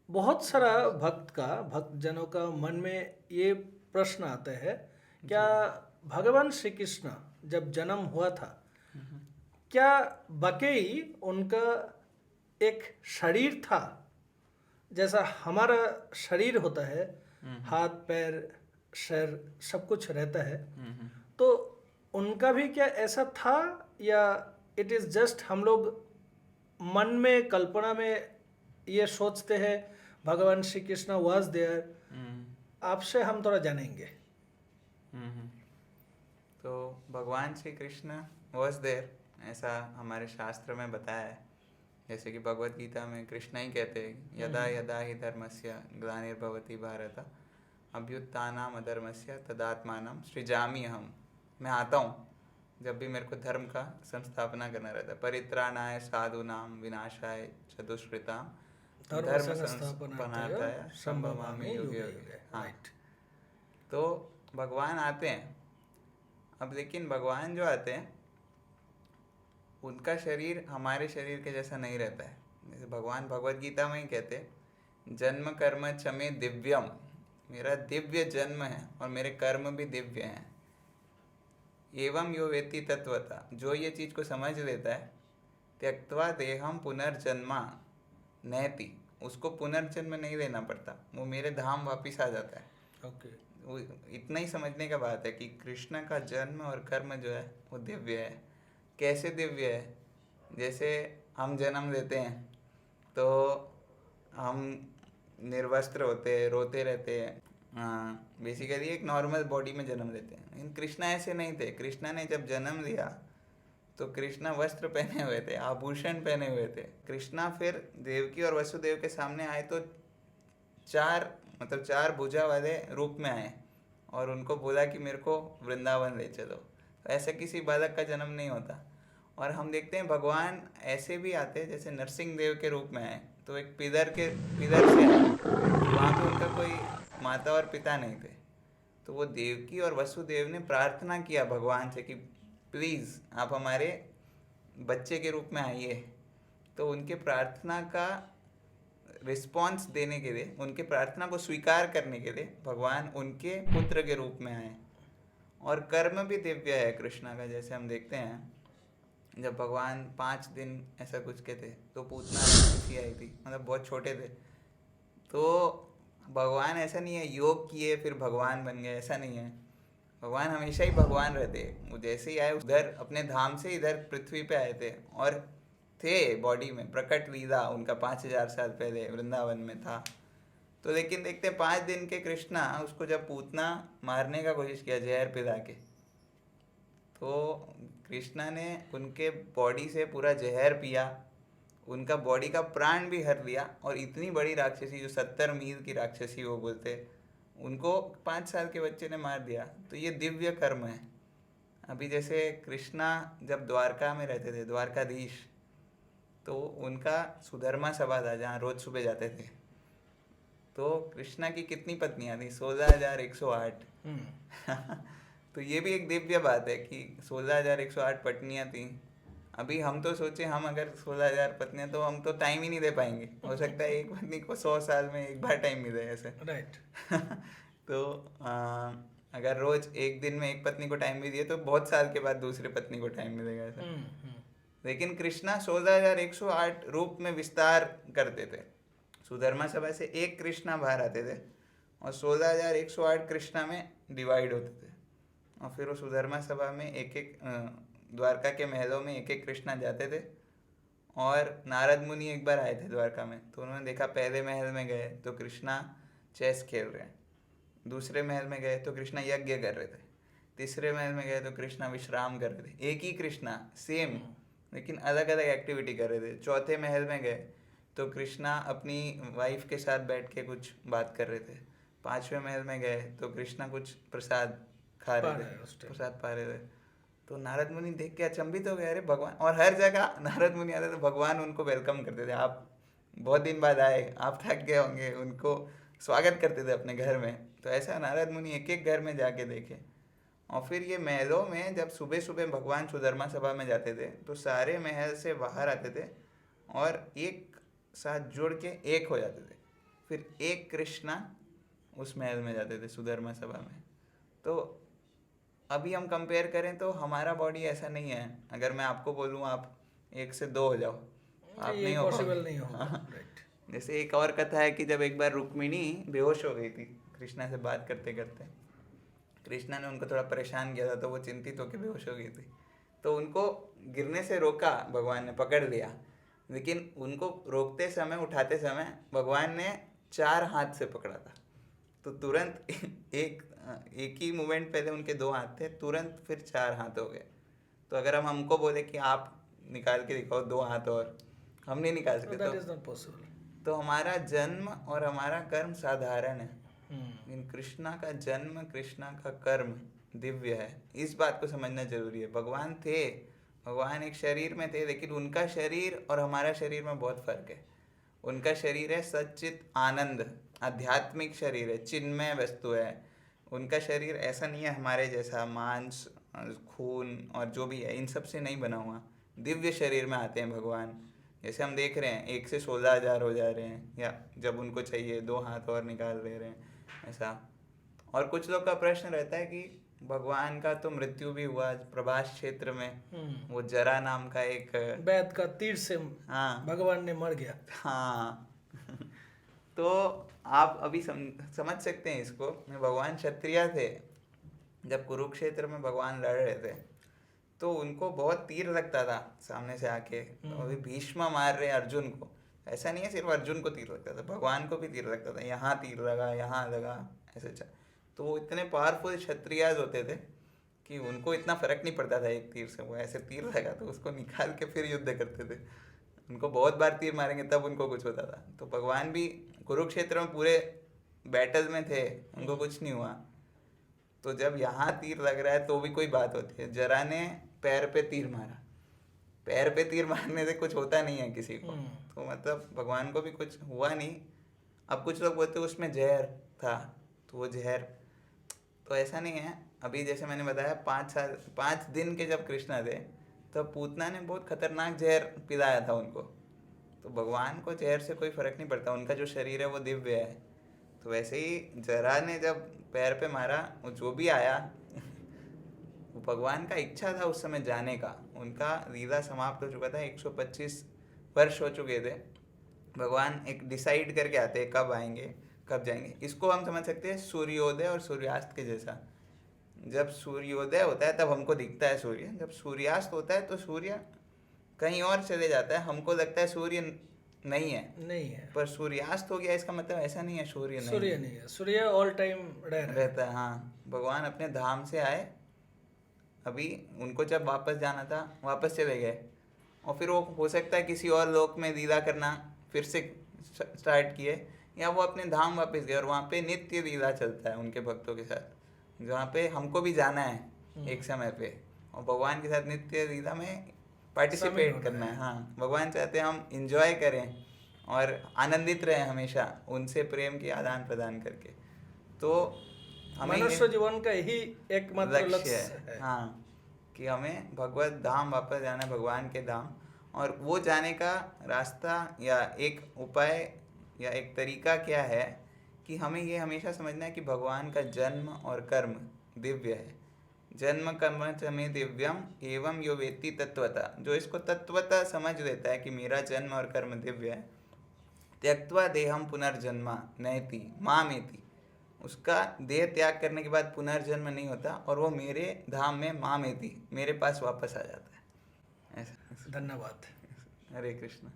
बहुत सारा भक्त जनों का मन में ये प्रश्न आता है, क्या जी। भगवान श्री कृष्ण जब जन्म हुआ था, क्या वाकई उनका एक शरीर था, जैसा हमारा शरीर होता है, हम्म। हाथ पैर सर सब कुछ रहता है, हम्म। तो उनका भी क्या ऐसा था, या इट इज़ जस्ट हम लोग मन में कल्पना में ये सोचते हैं भगवान श्री कृष्ण वाज देयर। हम्म। आपसे हम थोड़ा जानेंगे। हम्म। तो भगवान श्री कृष्ण वॉज देयर, ऐसा हमारे शास्त्र में बताया है। जैसे कि भगवत गीता में कृष्ण ही कहते हैं, यदा यदा ही धर्मस्य ग्लानिर्भवति भारत अभ्युत्थानम् अधर्मस्य तदात्मानं सृजामि अहम। मैं आता हूँ जब भी मेरे को धर्म का संस्थापना करना रहता है। परित्राणाय साधूनां विनाशाय च दुष्कृतां धर्म धर्म संस्थापनार्थाय संस्थापनार्थाय संभवामि संभवामि युगे युगे युगे। युगे। हाँ। राइट। तो भगवान आते हैं। अब लेकिन भगवान जो आते हैं उनका शरीर हमारे शरीर के जैसा नहीं रहता है। जैसे भगवान भगवत गीता में ही कहते हैं, जन्म कर्म च मे दिव्यम, मेरा दिव्य जन्म है और मेरे कर्म भी दिव्य हैं। एवं यो वेत्ति तत्वता, जो ये चीज़ को समझ लेता है, त्यक्त्वा देहम पुनर्जन्मा नहति, उसको पुनर्जन्म नहीं लेना पड़ता, वो मेरे धाम वापिस आ जाता है। ओके। वो इतना ही समझने का बात है कि कृष्ण का जन्म और कर्म जो है वो दिव्य है। कैसे दिव्य है? जैसे हम जन्म लेते हैं तो हम निर्वस्त्र होते हैं, रोते रहते हैं, बेसिकली एक नॉर्मल बॉडी में जन्म लेते हैं। लेकिन कृष्णा ऐसे नहीं थे। कृष्णा ने जब जन्म लिया तो कृष्णा वस्त्र पहने हुए थे, आभूषण पहने हुए थे। कृष्णा फिर देवकी और वसुदेव के सामने आए तो चार भुजा वाले रूप में आए और उनको बोला कि मेरे को वृंदावन ले चलो। तो ऐसे किसी बालक का जन्म नहीं होता। और हम देखते हैं भगवान ऐसे भी आते हैं, जैसे नरसिंह देव के रूप में आए तो एक पिदर से आए, तो वहाँ पे उनका कोई माता और पिता नहीं थे। तो वो देवकी और वसुदेव ने प्रार्थना किया भगवान से कि प्लीज़ आप हमारे बच्चे के रूप में आइए। तो उनके प्रार्थना का रिस्पॉन्स देने के लिए, उनके प्रार्थना को स्वीकार करने के लिए भगवान उनके पुत्र के रूप में आए। और कर्म भी दिव्य है कृष्णा का। जैसे हम देखते हैं जब भगवान 5 दिन ऐसा कुछ के थे तो पूतना राक्षसी आई थी, मतलब बहुत छोटे थे। तो भगवान ऐसा नहीं है योग किए फिर भगवान बन गए, ऐसा नहीं है। भगवान हमेशा ही भगवान रहते। वो जैसे ही आए उधर अपने धाम से इधर पृथ्वी पे आए थे और थे बॉडी में। प्रकट लीला उनका 5,000 साल पहले वृंदावन में था। तो लेकिन देखते 5 दिन के कृष्णा उसको जब पूतना मारने का कोशिश किया जहर पिला के, तो कृष्णा ने उनके बॉडी से पूरा जहर पिया, उनका बॉडी का प्राण भी हर लिया। और इतनी बड़ी राक्षसी जो 70 मील की राक्षसी वो बोलते, उनको 5 साल के बच्चे ने मार दिया। तो ये दिव्य कर्म है। अभी जैसे कृष्णा जब द्वारका में रहते थे, द्वारकाधीश, तो उनका सुधर्मा सभा था जहाँ रोज सुबह जाते थे। तो कृष्णा की कितनी पत्नियां थी? 16,108। तो ये भी एक दिव्य बात है कि 16,108 पत्नियां थी। अभी हम तो सोचे हम अगर 16,000 पत्नियां, तो हम तो टाइम ही नहीं दे पाएंगे। हो सकता है एक पत्नी को 100 साल में एक बार टाइम मिले ऐसे। राइट। तो अगर रोज एक दिन में एक पत्नी को टाइम भी दिए तो बहुत साल के बाद दूसरे पत्नी को टाइम मिलेगा ऐसा। लेकिन कृष्णा 16,108 रूप में विस्तार करते थे। सुधर्मा सभा से एक कृष्णा बाहर आते थे और 16,108 कृष्णा में डिवाइड होते थे। और फिर वो सुधर्मा सभा में एक एक द्वारका के महलों में एक एक कृष्णा जाते थे। और नारद मुनि एक बार आए थे द्वारका में, तो उन्होंने देखा पहले महल में गए तो कृष्णा चेस खेल रहे हैं, दूसरे महल में गए तो कृष्णा यज्ञ कर रहे थे, तीसरे महल में गए तो कृष्णा विश्राम कर रहे थे। एक ही कृष्णा सेम, लेकिन अलग अलग एक्टिविटी कर रहे थे। चौथे महल में गए तो कृष्णा अपनी वाइफ के साथ बैठ के कुछ बात कर रहे थे। पांचवें महल में गए तो कृष्णा कुछ प्रसाद खा रहे थे, प्रसाद पा रहे थे। तो नारद मुनि देख के अचंभित हो गए, अरे भगवान। और हर जगह नारद मुनि आते तो भगवान उनको वेलकम करते थे। आप बहुत दिन बाद आए, आप थक गए होंगे, उनको स्वागत करते थे अपने घर में। तो ऐसा नारद मुनि एक एक घर में जाके देखे। और फिर ये महलों में जब सुबह सुबह भगवान सुधर्मा सभा में जाते थे तो सारे महल से बाहर आते थे और एक साथ जुड़ के एक हो जाते थे। फिर एक कृष्णा उस महल में जाते थे, सुधर्मा सभा में। तो अभी हम कंपेयर करें तो हमारा बॉडी ऐसा नहीं है। अगर मैं आपको बोलूँ आप 1 से 2 हो जाओ, आप ये नहीं हो पॉसिबल पाओगे। नहीं होगा। हाँ। राइट। जैसे एक और कथा है कि जब एक बार रुक्मिणी बेहोश हो गई थी कृष्णा से बात करते करते, कृष्णा ने उनको थोड़ा परेशान किया था तो वो चिंतित होकर बेहोश हो गई थी। तो उनको गिरने से रोका, भगवान ने पकड़ लिया, लेकिन उनको रोकते समय, उठाते समय भगवान ने 4 हाथ से पकड़ा था। तो तुरंत एक ही मूवमेंट, पहले उनके 2 हाथ थे, तुरंत फिर 4 हाथ हो गए। तो अगर हम हमको बोले कि आप निकाल के दिखाओ 2 हाथ, और हम नहीं निकाल सकते, दैट इज नॉट पॉसिबल। तो हमारा जन्म और हमारा कर्म साधारण है, लेकिन कृष्णा का जन्म, कृष्णा का कर्म दिव्य है। इस बात को समझना जरूरी है। भगवान थे, भगवान एक शरीर में थे, लेकिन उनका शरीर और हमारा शरीर में बहुत फर्क है। उनका शरीर है सच्चित आनंद, आध्यात्मिक शरीर है, चिन्मय वस्तु है। उनका शरीर ऐसा नहीं है हमारे जैसा मांस, खून और जो भी है इन सब से नहीं बना हुआ। दिव्य शरीर में आते हैं भगवान। जैसे हम देख रहे हैं 1 से 16,000 हो जा रहे हैं, या जब उनको चाहिए 2 हाथ और निकाल ले रहे हैं, ऐसा। और कुछ लोग का प्रश्न रहता है कि भगवान का तो मृत्यु भी हुआ प्रभास क्षेत्र में, वो जरा नाम का एक बैत का तीर से हाँ भगवान ने मर गया। हाँ तो आप अभी समझ सकते हैं इसको। भगवान क्षत्रिय थे, जब कुरुक्षेत्र में भगवान लड़ रहे थे तो उनको बहुत तीर लगता था सामने से आके। तो अभी भीष्म मार रहे अर्जुन को, ऐसा नहीं है सिर्फ अर्जुन को तीर लगता था, भगवान को भी तीर लगता था, यहाँ तीर लगा, यहाँ लगा, ऐसे चल। तो वो इतने पावरफुल क्षत्रियाज होते थे कि उनको इतना फर्क नहीं पड़ता था एक तीर से। वो ऐसे तीर लगा तो उसको निकाल के फिर युद्ध करते थे। उनको बहुत बार तीर मारेंगे तब उनको कुछ होता था। तो भगवान भी कुरुक्षेत्र में पूरे बैटल में थे, उनको कुछ नहीं हुआ। तो जब यहाँ तीर लग रहा है तो भी कोई बात होती है। जरा ने पैर पे तीर मारा, पैर पे तीर मारने से कुछ होता नहीं है किसी को। तो मतलब भगवान को भी कुछ हुआ नहीं। अब कुछ लोग बोलते उसमें जहर था, तो वो जहर, तो ऐसा नहीं है। अभी जैसे मैंने बताया 5 दिन के जब कृष्णा थे तब पूतना ने बहुत खतरनाक जहर पिलाया था उनको। तो भगवान को जहर से कोई फर्क नहीं पड़ता, उनका जो शरीर है वो दिव्य है। तो वैसे ही जरा ने जब पैर पे मारा, वो जो भी आया वो भगवान का इच्छा था उस समय जाने का। उनका लीला समाप्त हो चुका था, 125 वर्ष हो चुके थे। भगवान एक डिसाइड करके आते हैं कब आएंगे कब जाएंगे। इसको हम समझ सकते हैं सूर्योदय और सूर्यास्त के जैसा। जब सूर्योदय होता है तब हमको दिखता है सूर्य, जब सूर्यास्त होता है तो सूर्य कहीं और चले जाता है, हमको लगता है सूर्य नहीं है। पर सूर्यास्त हो गया इसका मतलब ऐसा नहीं है सूर्य नहीं है। सूर्य ऑल टाइम रहता है। हाँ, भगवान अपने धाम से आए, अभी उनको जब वापस जाना था वापस चले गए, और फिर वो हो सकता है किसी और लोक में लीला करना फिर से स्टार्ट किए, या वो अपने धाम वापस गए और वहाँ पे नित्य लीला चलता है उनके भक्तों के साथ, जहाँ पे हमको भी जाना है एक समय पे, और भगवान के साथ नित्य लीला में पार्टिसिपेट करना है। हाँ, भगवान चाहते हैं हम इंजॉय करें और आनंदित रहें हमेशा उनसे प्रेम की आदान प्रदान करके। तो मनुष्य जीवन का यही एकमात्र लक्ष्य है। हाँ, कि हमें भगवत धाम वापस जाना है, भगवान के धाम। और वो जाने का रास्ता या एक उपाय या एक तरीका क्या है कि हमें ये हमेशा समझना है कि भगवान का जन्म और कर्म दिव्य है। जन्म कर्म च मे दिव्यम एवं यो वेत्ति तत्वता, जो इसको तत्वता समझ लेता है कि मेरा जन्म और कर्म दिव्य है, त्यक्त्वा देहम पुनर्जन्मा नयति मामेति, उसका देह त्याग करने के बाद पुनर्जन्म नहीं होता और वो मेरे धाम में मामेति, मेरे पास वापस आ जाता है। ऐसा। धन्यवाद। हरे कृष्ण।